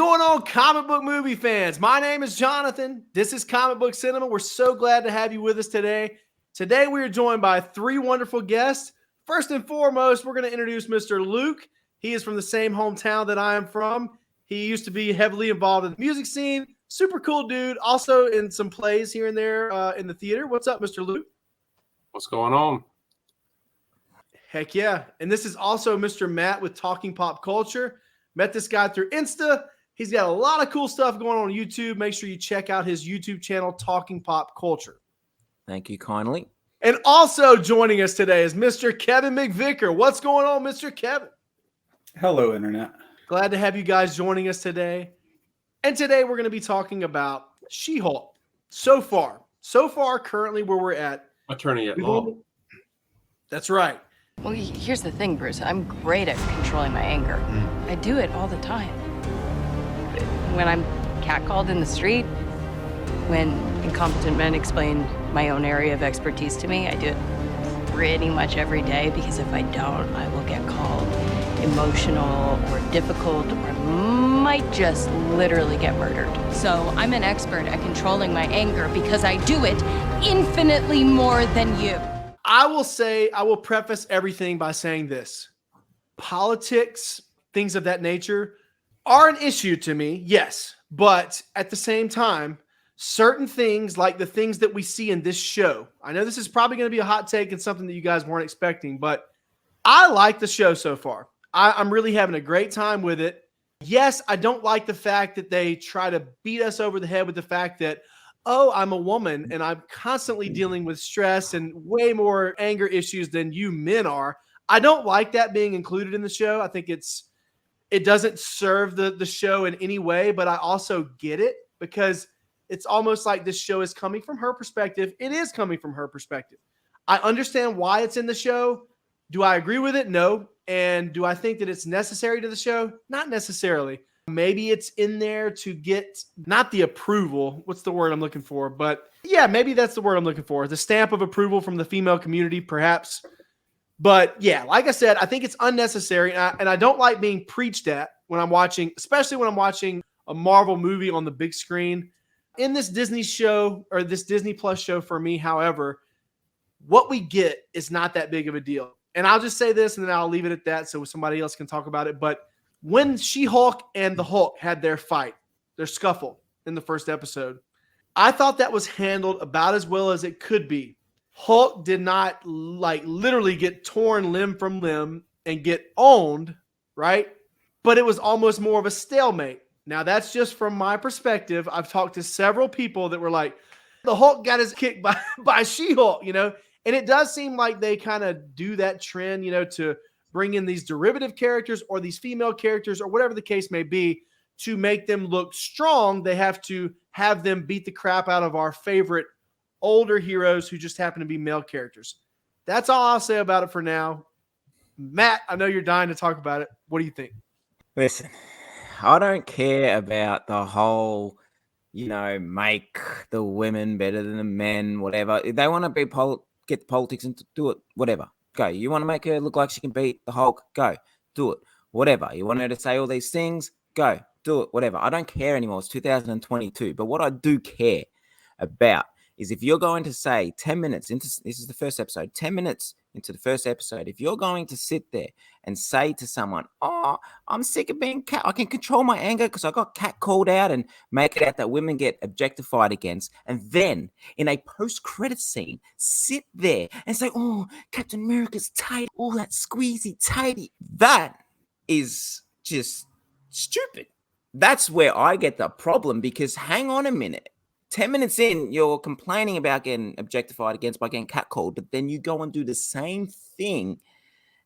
going on, comic book movie fans? My name is Jonathan. This is Comic Book Cinema. We're so glad to have you with us today. Today, we are joined by three wonderful guests. First and foremost, we're going to introduce Mr. Luke. He is from the same hometown that I am from. He used to be heavily involved in the music scene. Super cool dude. Also in some plays here and there in the theater. What's up, Mr. Luke? What's going on? Heck yeah. And this is also Mr. Matt with Talking Pop Culture. Met this guy through Insta. He's got a lot of cool stuff going on YouTube. Make sure you check out his YouTube channel, Talking Pop Culture. Thank you kindly. And also joining us today is Mr. Kevin McVicker. What's going on, Mr. Kevin? Hello, Internet. Glad to have you guys joining us today. And today we're going to be talking about She-Hulk. So far, currently where we're at. Attorney at law. That's right. Well, here's the thing, Bruce. I'm great at controlling my anger. I do it all the time. When I'm catcalled in the street, when incompetent men explain my own area of expertise to me, I do it pretty much every day, because if I don't, I will get called emotional or difficult, or might just literally get murdered. So I'm an expert at controlling my anger because I do it infinitely more than you. I will preface everything by saying this. Politics, things of that nature, are an issue to me, yes. But at the same time, certain things like the things that we see in this show, I know this is probably going to be a hot take and something that you guys weren't expecting, but I like the show so far. I'm really having a great time with it. Yes, I don't like the fact that they try to beat us over the head with the fact that, oh, I'm a woman and I'm constantly dealing with stress and way more anger issues than you men are. I don't like that being included in the show. I think it doesn't serve the show in any way, but I also get it because it's almost like this show is coming from her perspective. It is coming from her perspective. I understand why it's in the show. Do I agree with it? No. And do I think that it's necessary to the show? Not necessarily. Maybe it's in there to get not the approval. What's the word I'm looking for? But yeah, maybe that's the word I'm looking for. The stamp of approval from the female community, perhaps. But yeah, like I said, I think it's unnecessary. And I don't like being preached at when I'm watching, especially when I'm watching a Marvel movie on the big screen. In this Disney show or this Disney Plus show for me, however, what we get is not that big of a deal. And I'll just say this and then I'll leave it at that so somebody else can talk about it. But when She-Hulk and the Hulk had their fight, their scuffle in the first episode, I thought that was handled about as well as it could be. Hulk did not literally get torn limb from limb and get owned, right? But it was almost more of a stalemate. Now, that's just from my perspective. I've talked to several people that were like, the Hulk got his kick by She-Hulk, And it does seem like they kind of do that trend, to bring in these derivative characters or these female characters or whatever the case may be to make them look strong. They have to have them beat the crap out of our favorite older heroes who just happen to be male characters. That's all I'll say about it for now. Matt, I know you're dying to talk about it. What do you think? Listen, I don't care about the whole, make the women better than the men, whatever. If they want to be get the politics and do it, whatever. Go. You want to make her look like she can beat the Hulk? Go. Do it. Whatever. You want her to say all these things? Go. Do it. Whatever. I don't care anymore. It's 2022. But what I do care about is if you're going to say 10 minutes into this is the first episode, 10 minutes into the first episode, if you're going to sit there and say to someone, oh, I'm sick of being cat. I can control my anger because I got cat called out and make it out that women get objectified against. And then in a post-credit scene, sit there and say, oh, Captain America's tight. Oh, that squeezy tighty. That is just stupid. That's where I get the problem because hang on a minute. 10 minutes in, you're complaining about getting objectified against by getting catcalled, but then you go and do the same thing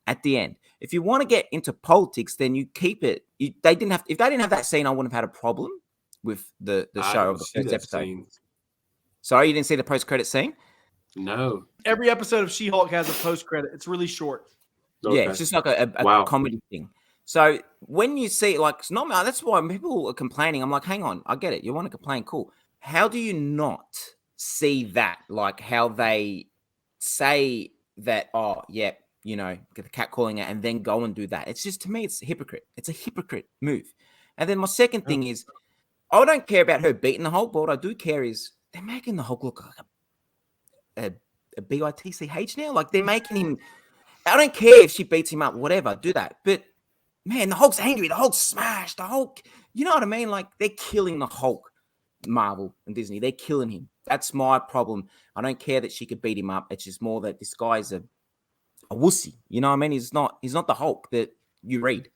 at the end. If you want to get into politics, then you keep it. If they didn't have that scene, I wouldn't have had a problem with the show of the first episode. Scene. Sorry, you didn't see the post-credit scene? No. Every episode of She-Hulk has a post-credit. It's really short. Okay. Yeah, it's just like a comedy thing. So when you see, it's not that's why when people are complaining. I'm like, hang on, I get it. You want to complain, cool. How do you not see that? Like how they say that, oh, yeah, get the cat calling it and then go and do that. It's just, to me, it's a hypocrite. It's a hypocrite move And then my second thing is, I don't care about her beating the Hulk, but what I do care is they're making the Hulk look like a bitch now. Like, they're making him. I don't care if she beats him up, whatever. Do that, but man, the Hulk's angry. The Hulk's smashed. The Hulk. You know what I mean? Like, they're killing the Hulk. Marvel and Disney, they're killing him. That's my problem. I don't care that she could beat him up. It's just more that this guy's a wussy. You know what I mean? He's not the Hulk that you read.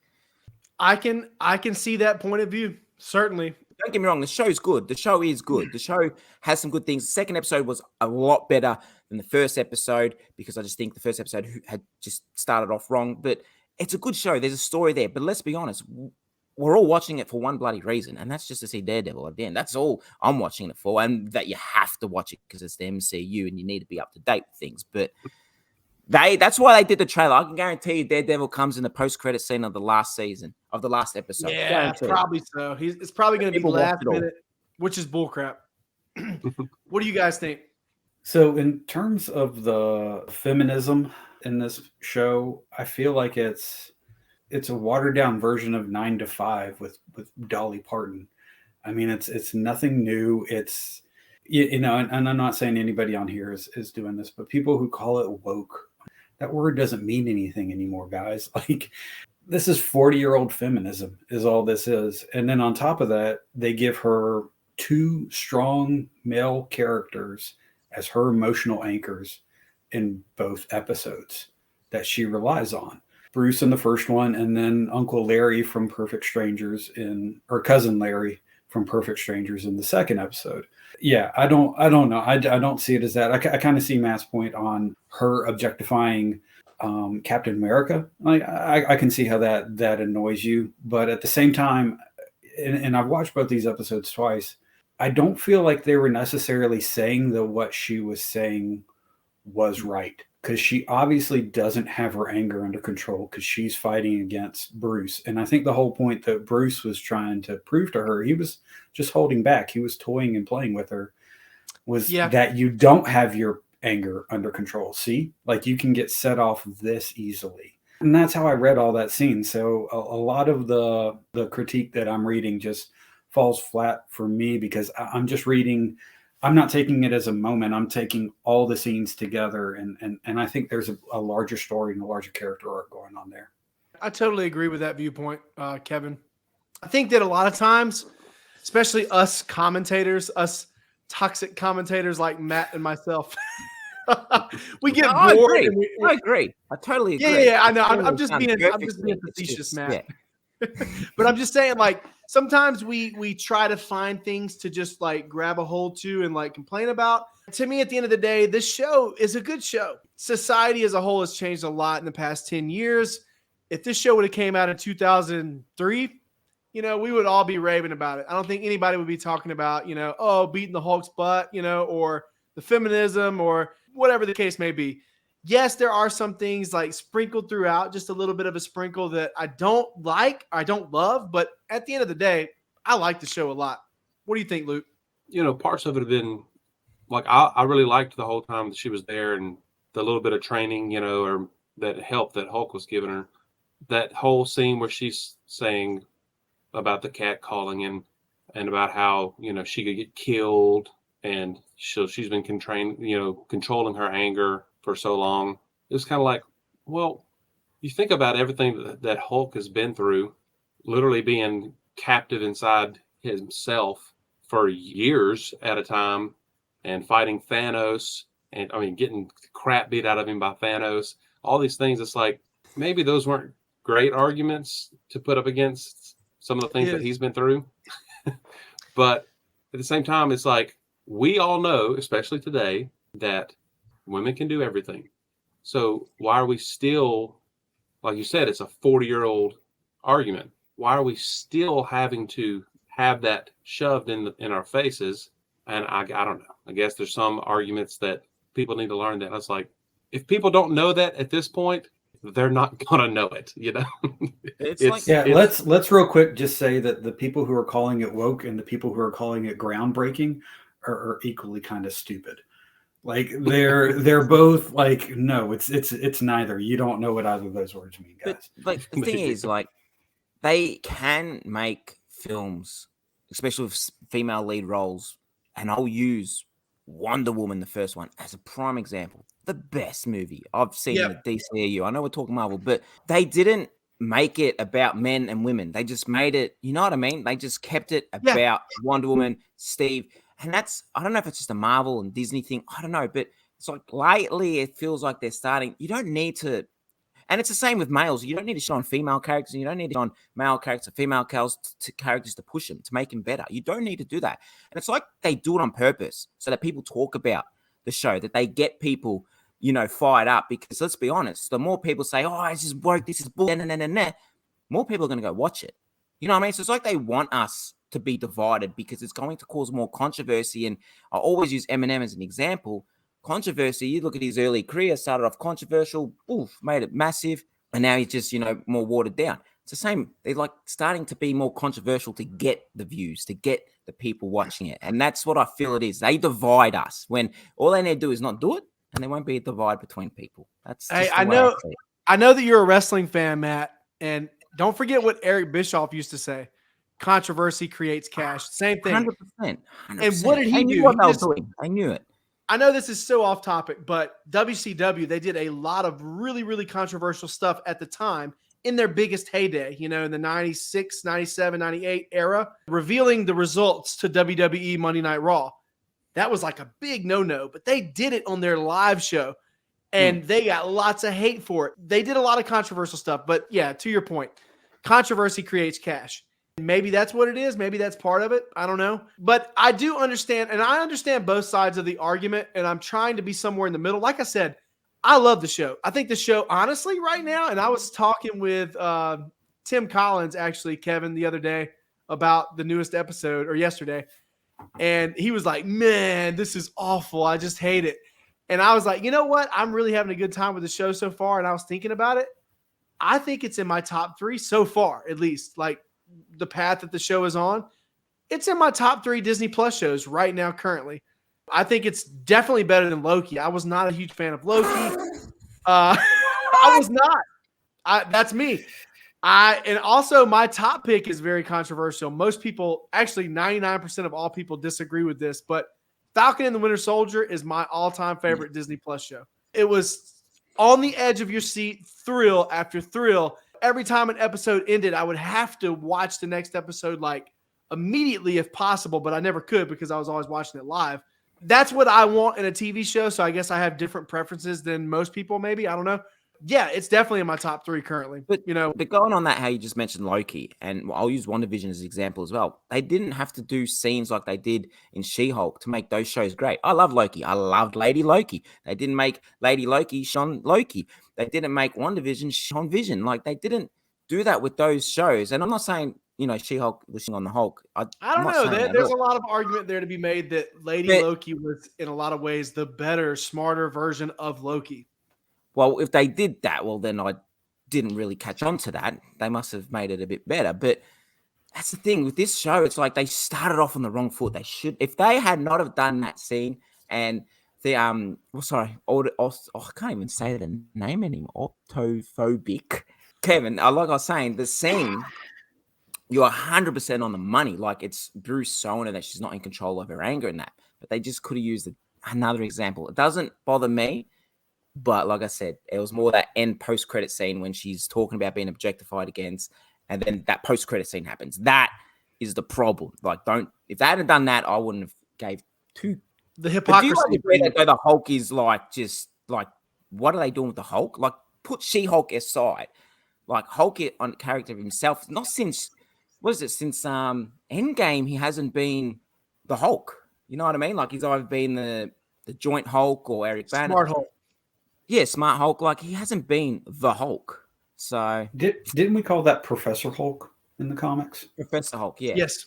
I can see that point of view. Certainly. Don't get me wrong, the show's good. The show is good. The show has some good things. The second episode was a lot better than the first episode because I just think the first episode had just started off wrong. But it's a good show. There's a story there. But let's be honest, we're all watching it for one bloody reason, and that's just to see Daredevil at the end. That's all I'm watching it for, and that you have to watch it because it's the MCU and you need to be up to date with things. But that's why they did the trailer. I can guarantee you Daredevil comes in the post-credit scene of the last episode. Yeah, Guaranteed. probably so. It's probably going to be People watch last it all. minute, which is bullcrap. What do you guys think? So in terms of the feminism in this show, I feel like it's a watered down version of 9 to 5 with Dolly Parton. I mean, it's nothing new. It's, you know, and I'm not saying anybody on here is doing this, but people who call it woke, that word doesn't mean anything anymore, guys. Like, this is 40-year-old feminism is all this is. And then on top of that, they give her 2 strong male characters as her emotional anchors in both episodes that she relies on. Bruce in the first one, and then Uncle Larry from Perfect Strangers or Cousin Larry from Perfect Strangers in the second episode. Yeah, I don't know. I don't see it as that. I kind of see Matt's point on her objectifying Captain America. Like, I can see how that annoys you, but at the same time, and I've watched both these episodes twice, I don't feel like they were necessarily saying that what she was saying was right. Because she obviously doesn't have her anger under control because she's fighting against Bruce. And I think the whole point that Bruce was trying to prove to her, he was just holding back. He was toying and playing with her, was that you don't have your anger under control. See, like, you can get set off this easily. And that's how I read all that scene. So a lot of the critique that I'm reading just falls flat for me because I'm just reading. I'm not taking it as a moment. I'm taking all the scenes together, and I think there's a larger story and a larger character arc going on there. I totally agree with that viewpoint, Kevin. I think that a lot of times, especially us commentators, us toxic commentators like Matt and myself, we get bored. I agree. I totally agree. Yeah, I know. I'm just being facetious, Matt. Yeah. But I'm just saying, like, sometimes we try to find things to just like grab a hold to and like complain about. To me, at the end of the day, this show is a good show. Society as a whole has changed a lot in the past 10 years. If this show would have came out in 2003, you know, we would all be raving about it. I don't think anybody would be talking about, you know, beating the Hulk's butt, you know, or the feminism or whatever the case may be. Yes, there are some things like sprinkled throughout, just a little bit of a sprinkle that I don't like, I don't love, but at the end of the day, I like the show a lot. What do you think, Luke? You know, parts of it have been like, I really liked the whole time that she was there and the little bit of training, you know, or that help that Hulk was giving her. That whole scene where she's saying about the cat calling and about how, you know, she could get killed, and so she's been controlling her anger for so long. It's kind of like, well, you think about everything that Hulk has been through, literally being captive inside himself for years at a time and fighting Thanos and, I mean, getting crap beat out of him by Thanos, all these things. It's like, maybe those weren't great arguments to put up against some of the things that he's been through. But at the same time, it's like, we all know, especially today, that women can do everything. So why are we still, like you said, it's a 40-year-old argument. Why are we still having to have that shoved in our faces? And I don't know. I guess there's some arguments that people need to learn that. It's like, if people don't know that at this point, they're not gonna know it, you know. Let's real quick just say that the people who are calling it woke and the people who are calling it groundbreaking are equally kind of stupid. Like, they're both like, no, it's neither. You don't know what either of those words mean, guys. But like, the thing is, like, they can make films, especially with female lead roles, and I'll use Wonder Woman, the first one, as a prime example. The best movie I've seen in the DCEU. I know we're talking Marvel, but they didn't make it about men and women. They just made it, you know what I mean? They just kept it about Wonder Woman, Steve. And that's, I don't know if it's just a Marvel and Disney thing. I don't know, but it's like lately it feels like they're starting. You don't need to, and it's the same with males. You don't need to show on female characters. You don't need to show on male characters, female characters to push them, to make them better. You don't need to do that. And it's like they do it on purpose so that people talk about the show, that they get people, you know, fired up. Because let's be honest, the more people say, oh, this is woke, this is bull, more people are going to go watch it. You know what I mean? So it's like they want us to be divided because it's going to cause more controversy. And I always use Eminem as an example. Controversy, you look at his early career, started off controversial, made it massive, and now he's just, you know, more watered down. It's the same. They're like starting to be more controversial to get the views, to get the people watching it. And that's what I feel it is. They divide us when all they need to do is not do it, and there won't be a divide between people. That's just I know that you're a wrestling fan, Matt, and don't forget what Eric Bischoff used to say. Controversy creates cash. Same thing. 100%. And what did he do? What I was doing. I knew it. I know this is so off topic, but WCW, they did a lot of really, really controversial stuff at the time in their biggest heyday, you know, in the 96, 97, 98 era, revealing the results to WWE Monday Night Raw. That was like a big no-no, but they did it on their live show, and they got lots of hate for it. They did a lot of controversial stuff, but yeah, to your point, controversy creates cash. Maybe that's what it is. Maybe that's part of it. I don't know. But I do understand, and I understand both sides of the argument, and I'm trying to be somewhere in the middle. Like I said, I love the show. I think the show, honestly, right now, and I was talking with Tim Collins, actually, Kevin, the other day about the newest episode, or yesterday, and he was like, man, this is awful. I just hate it. And I was like, you know what? I'm really having a good time with the show so far, and I was thinking about it. I think it's in my top 3 so far, at least. Like, the path that the show is on, it's in my top 3 Disney Plus shows right now currently. I think it's definitely better than Loki. I was not a huge fan of Loki. I was not. That's me. And also my top pick is very controversial. Most people, actually 99% of all people disagree with this, but Falcon and the Winter Soldier is my all-time favorite Disney Plus show. It was on the edge of your seat, thrill after thrill. Every time an episode ended, I would have to watch the next episode like immediately if possible, but I never could because I was always watching it live. That's what I want in a TV show, so I guess I have different preferences than most people maybe. I don't know. Yeah, it's definitely in my top 3 currently. But, you know, but going on that, how you just mentioned Loki, and I'll use WandaVision as an example as well. They didn't have to do scenes like they did in She-Hulk to make those shows great. I love Loki. I loved Lady Loki. They didn't make Lady Loki Sean Loki. They didn't make WandaVision Sean Vision. Like, they didn't do that with those shows. And I'm not saying, you know, She-Hulk wishing on the Hulk. I don't know. There's a lot of argument there to be made that Lady Loki was, in a lot of ways, the better, smarter version of Loki. Well, if they did that, well, then I didn't really catch on to that. They must have made it a bit better. But that's the thing with this show. It's like they started off on the wrong foot. They should, if they had not have done that scene and the I can't even say the name anymore. Autophobic. Kevin, like I was saying, the scene, you're 100% on the money. Like, it's Bruce showing her that she's not in control of her anger and that. But they just could have used another example. It doesn't bother me. But like I said, it was more that end post-credit scene when she's talking about being objectified against, and then that post-credit scene happens. That is the problem. Like, if they hadn't done that, I wouldn't have gave 2. The hypocrisy. Do you agree that the Hulk is like, just like, what are they doing with the Hulk? Like, put She-Hulk aside. Like, Hulk on character of himself, not since, since Endgame, he hasn't been the Hulk. You know what I mean? Like, he's either been the joint Hulk or Eric Banner. Smart Hulk. Yeah, Smart Hulk. Like, he hasn't been the Hulk. So didn't we call that Professor Hulk in the comics? Professor Hulk, yeah. Yes.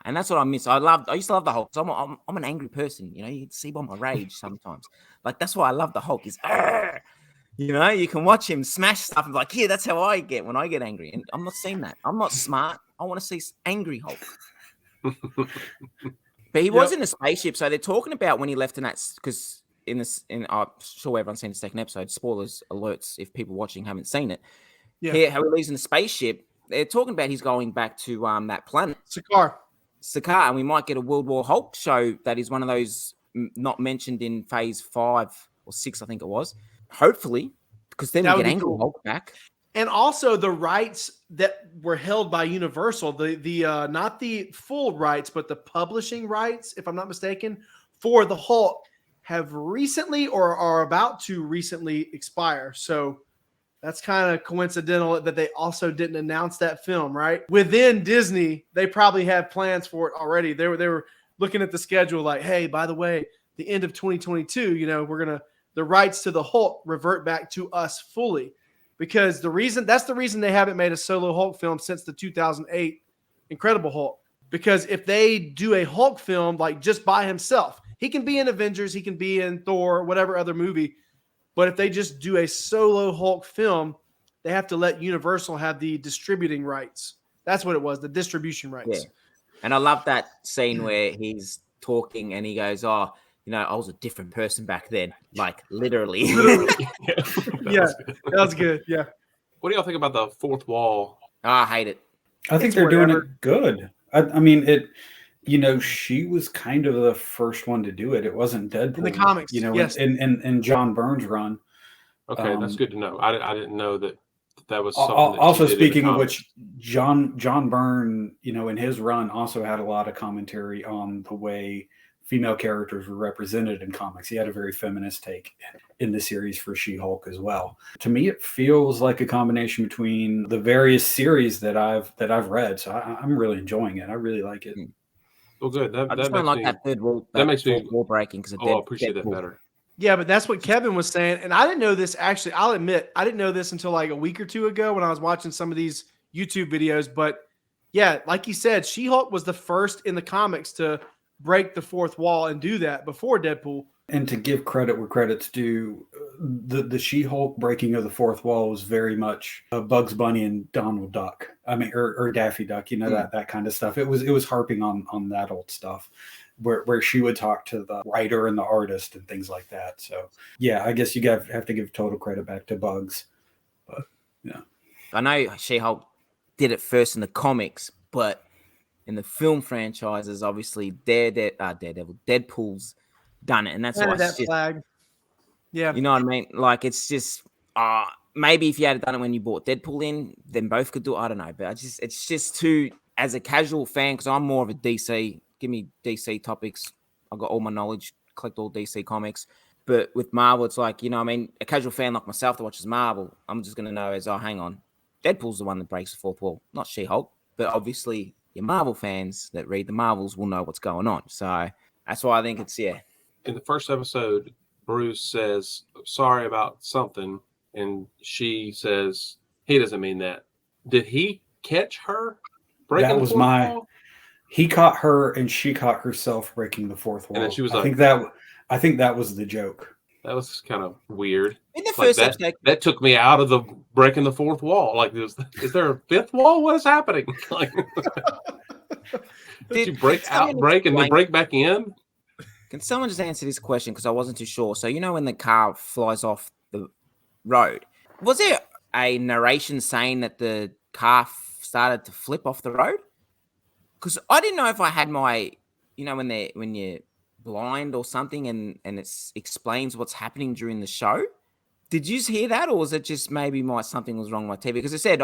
And that's what I miss. I used to love the Hulk. So I'm an angry person. You know, you can see by my rage sometimes. Like, that's why I love the Hulk. Is you know, you can watch him smash stuff and be like, yeah, that's how I get when I get angry. And I'm not seeing that. I'm not smart. I want to see angry Hulk. But he was in a spaceship. So they're talking about when he left in that, because I'm sure everyone's seen the second episode. Spoilers alerts if people watching haven't seen it. Yeah, how he leaves in the spaceship. they're talking about he's going back to that planet, Segarra. Segarra, and we might get a World War Hulk show that is one of those not mentioned in Phase 5 or 6, I think it was. Hopefully, because then That we would get be Angry cool. Hulk back. And also the rights that were held by Universal, the not the full rights, but the publishing rights, if I'm not mistaken, for the Hulk have recently or are about to recently expire. So that's kind of coincidental that they also didn't announce that film, right? Within Disney, they probably have plans for it already. They were looking at the schedule like, hey, by the way, the end of 2022, the rights to the Hulk revert back to us fully. Because that's the reason they haven't made a solo Hulk film since the 2008 Incredible Hulk. Because if they do a Hulk film like just by himself, he can be in Avengers, he can be in Thor, whatever other movie. But if they just do a solo Hulk film, they have to let Universal have the distributing rights. That's what it was, the distribution rights. Yeah. And I love that scene where he's talking and he goes, "Oh, I was a different person back then." Like literally. Yeah, that was good. Yeah. What do y'all think about the fourth wall? I hate it. I think It's they're doing whatever. it good. I mean, she was kind of the first one to do it. It wasn't Deadpool In the comics, yes. in John Byrne's run. Okay, that's good to know. I didn't know that was something. That Also, she did in the speaking of comics. which, John Byrne, in his run, also had a lot of commentary on the way female characters were represented in comics. He had a very feminist take in the series for She-Hulk as well. To me, it feels like a combination between the various series that I've read. So I'm really enjoying it. I really like it. Well, good. I just don't like that third wall. That makes me fourth wall breaking because I appreciate that better. Yeah, but that's what Kevin was saying. And I didn't know this actually. I'll admit, I didn't know this until like a week or two ago when I was watching some of these YouTube videos. But yeah, like you said, She-Hulk was the first in the comics to break the fourth wall and do that before Deadpool. And to give credit where credit's due, the She-Hulk breaking of the fourth wall was very much Bugs Bunny and Donald Duck. I mean, or Daffy Duck, that kind of stuff. It was harping on that old stuff where she would talk to the writer and the artist and things like that. So yeah, I guess you have to give total credit back to Bugs. But yeah, I know She-Hulk did it first in the comics, but in the film franchises, obviously Daredevil, Deadpool's done it, and that's why that flag. Yeah, you know what I mean. Like it's just maybe if you had done it when you bought Deadpool in, then both could do it. I don't know, but it's just too, as a casual fan, because I'm more of a DC. Give me DC topics. I've got all my knowledge, collect all DC comics. But with Marvel, it's like, a casual fan like myself that watches Marvel, I'm just going to know hang on. Deadpool's the one that breaks the fourth wall, not She-Hulk. But obviously, your Marvel fans that read the Marvels will know what's going on. So that's why I think it's, In the first episode, Bruce says, sorry about something. And she says, he doesn't mean that. Did he catch her breaking that the was fourth wall? He caught her and she caught herself breaking the fourth wall. And then she was I think that was the joke. That was kind of weird. in the first episode, That took me out of the breaking the fourth wall. Like, is there a fifth wall? What is happening? Like, did you break and then break back in? Can someone just answer this question? Because I wasn't too sure. So, when the car flies off the road, was there a narration saying that the car started to flip off the road? Because I didn't know if I had my, when you're blind or something and it explains what's happening during the show. Did you hear that? Or was it just maybe something was wrong with my TV? Because it said,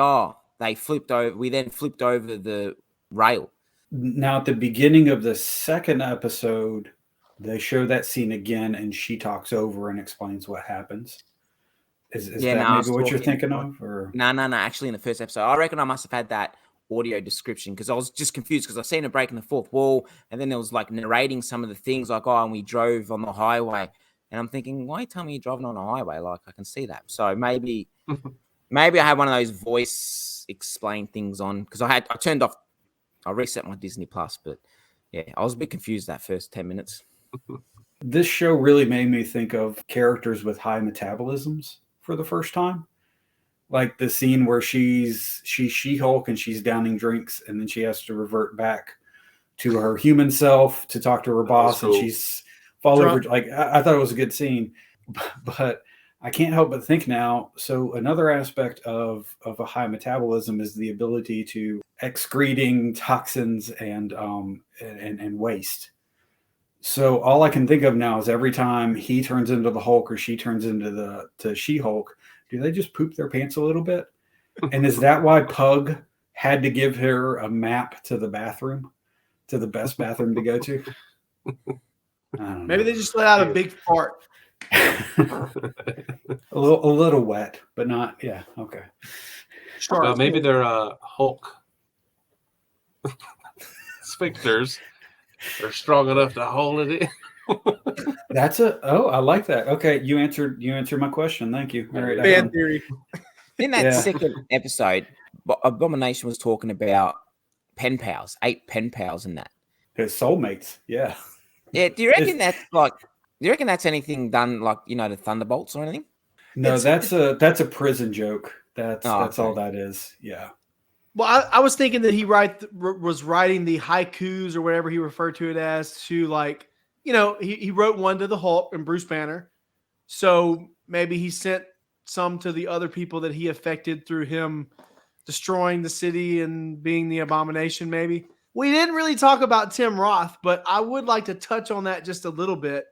we then flipped over the rail. Now, at the beginning of the second episode, they show that scene again and she talks over and explains what happens. Is that maybe what you're thinking of? Or No. Actually, in the first episode, I reckon I must have had that audio description because I was just confused because I seen her breaking the fourth wall and then there was like narrating some of the things like, and we drove on the highway. And I'm thinking, why tell me you're driving on a highway? Like, I can see that. So maybe I had one of those voice explain things on because I reset my Disney Plus, but yeah, I was a bit confused that first 10 minutes. This show really made me think of characters with high metabolisms for the first time. Like the scene where she's She-Hulk and she's downing drinks and then she has to revert back to her human self to talk to her boss, cool. and she's fall over. Like I thought it was a good scene, but I can't help but think now. So another aspect of a high metabolism is the ability to excreting toxins and waste. So all I can think of now is every time he turns into the Hulk or she turns into to She-Hulk, do they just poop their pants a little bit? And is that why Pug had to give her a map to the bathroom, to the best bathroom to go to? I don't Maybe know. they just let out a big fart. a little wet, but not. Yeah. Okay. Sure. Maybe they're Hulk sphincters are strong enough to hold it in. I like that. Okay, you answered my question. Thank you. All right. Fan theory. In that Yeah. second episode, Abomination was talking about pen pals, 8 pen pals, and that. His soulmates. Yeah. Yeah. Do you reckon that's like? Do you reckon that's anything done like the Thunderbolts or anything? No, that's a prison joke. That's all okay. that is. Yeah. Well, I was thinking that he was writing the haikus or whatever he referred to it as to like, he wrote one to the Hulk and Bruce Banner. So maybe he sent some to the other people that he affected through him destroying the city and being the Abomination, maybe. We didn't really talk about Tim Roth, but I would like to touch on that just a little bit.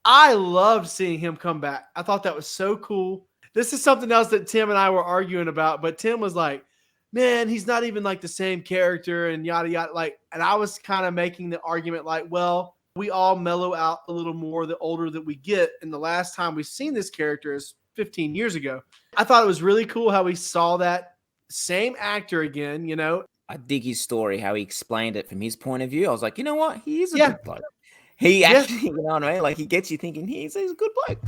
I loved seeing him come back. I thought that was so cool. This is something else that Tim and I were arguing about, but Tim was like, man, he's not even like the same character and yada, yada. And I was kind of making the argument like, well, we all mellow out a little more the older that we get. And the last time we've seen this character is 15 years ago. I thought it was really cool how we saw that same actor again, I dig his story, how he explained it from his point of view. I was like, you know what? He is a Yeah. good bloke. He actually, you know what I mean? Like, he gets you thinking he's a good bloke.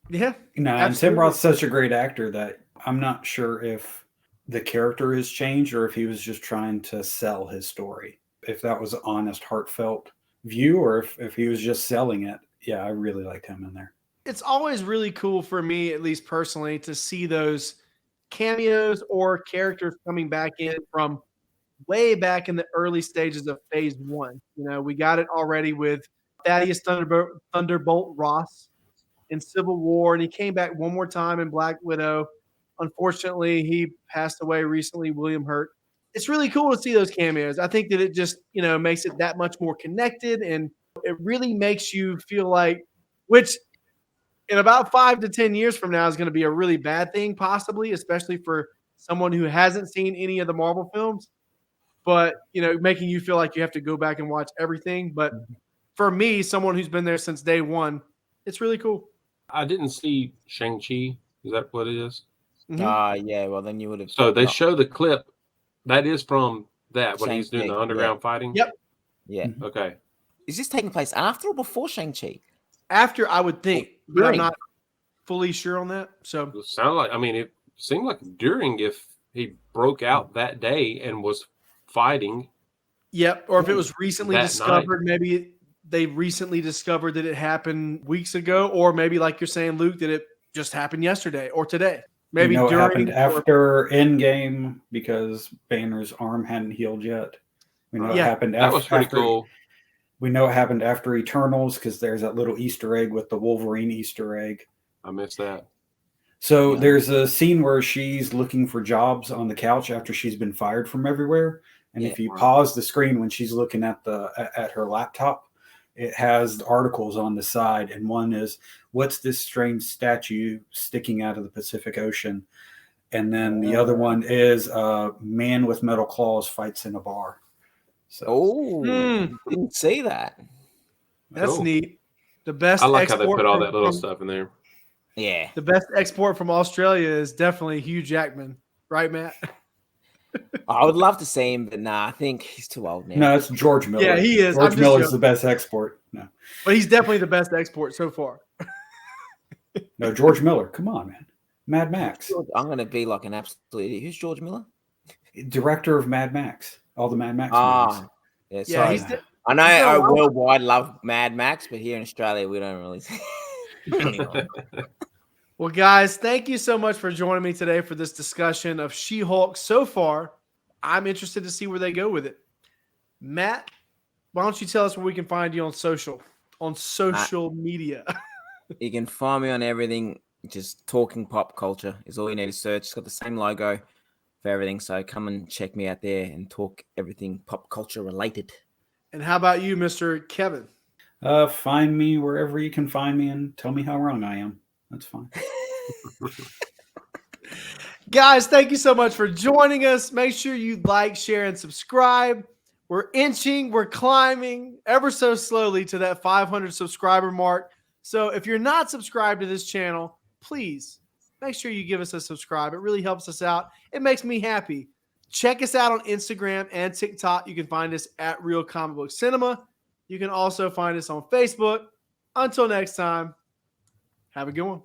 Yeah. No, and Tim absolutely. Roth's such a great actor that I'm not sure if the character has changed or if he was just trying to sell his story. If that was an honest, heartfelt view or if he was just selling it. Yeah, I really liked him in there. It's always really cool for me, at least personally, to see those cameos or characters coming back in from way back in the early stages of phase 1. We got it already with Thaddeus Thunderbolt Ross in Civil War, and he came back one more time in Black Widow. Unfortunately, he passed away recently, William Hurt. It's really cool to see those cameos. I think that it just, makes it that much more connected, and it really makes you feel like, which in about 5 to 10 years from now is going to be a really bad thing, possibly, especially for someone who hasn't seen any of the Marvel films. But, making you feel like you have to go back and watch everything. But for me, someone who's been there since day one, it's really cool. I didn't see Shang-Chi. Is that what it is? Mhm. Yeah, well, then you would have. So they show the clip. That is from that, when he's doing Shang-Chi, the underground fighting? Yep. Yeah. Okay. Is this taking place after or before Shang-Chi? After, I would think, but I'm During. not fully sure on that. So It sounded like, it seemed like during, if he broke out that day and was fighting. Yep. Or if it was recently That discovered, maybe they recently discovered that it happened weeks ago, or maybe like you're saying, Luke, that it just happened yesterday or today. Maybe it during happened after Endgame because Banner's arm hadn't healed yet. We know it happened That was pretty cool. We know it happened after Eternals because there's that little Easter egg with the Wolverine Easter egg. I missed that. So there's a scene where she's looking for jobs on the couch after she's been fired from everywhere. And if you pause the screen when she's looking at her laptop, it has the articles on the side. And one is, what's this strange statue sticking out of the Pacific Ocean? And then the other one is a man with metal claws fights in a bar. So, didn't see that. That's Cool. neat. The best. I like how they export put all from- that little from- stuff in there. Yeah. The best export from Australia is definitely Hugh Jackman, right, Matt? I would love to see him, but nah, I think he's too old now. no, it's George Miller. Yeah, he is. I'm George just Miller's joking. the best export. No, But he's definitely the best export so far. no, George Miller. Come on, man. Mad Max, I'm going to be like an absolute idiot. Who's George Miller? director of Mad Max. All the Mad Max movies. Ah, yeah, Yeah, sorry. he's I know he's I done well. worldwide love Mad Max, but here in Australia, we don't really see anyway. Well, guys, thank you so much for joining me today for this discussion of She-Hulk. So far, I'm interested to see where they go with it. Matt, why don't you tell us where we can find you on social media? You can find me on everything Just Talking Pop Culture is all you need to search. It's got the same logo for everything. So come and check me out there and talk everything pop culture related. And how about you, Mr. Kevin? Find me wherever you can find me and tell me how wrong I am. That's fine. Guys, thank you so much for joining us. Make sure you like, share, and subscribe. We're climbing ever so slowly to that 500 subscriber mark. So if you're not subscribed to this channel, please make sure you give us a subscribe. It really helps us out. It makes me happy. Check us out on Instagram and TikTok. You can find us at Real Comic Book Cinema. You can also find us on Facebook. Until next time, have a good one.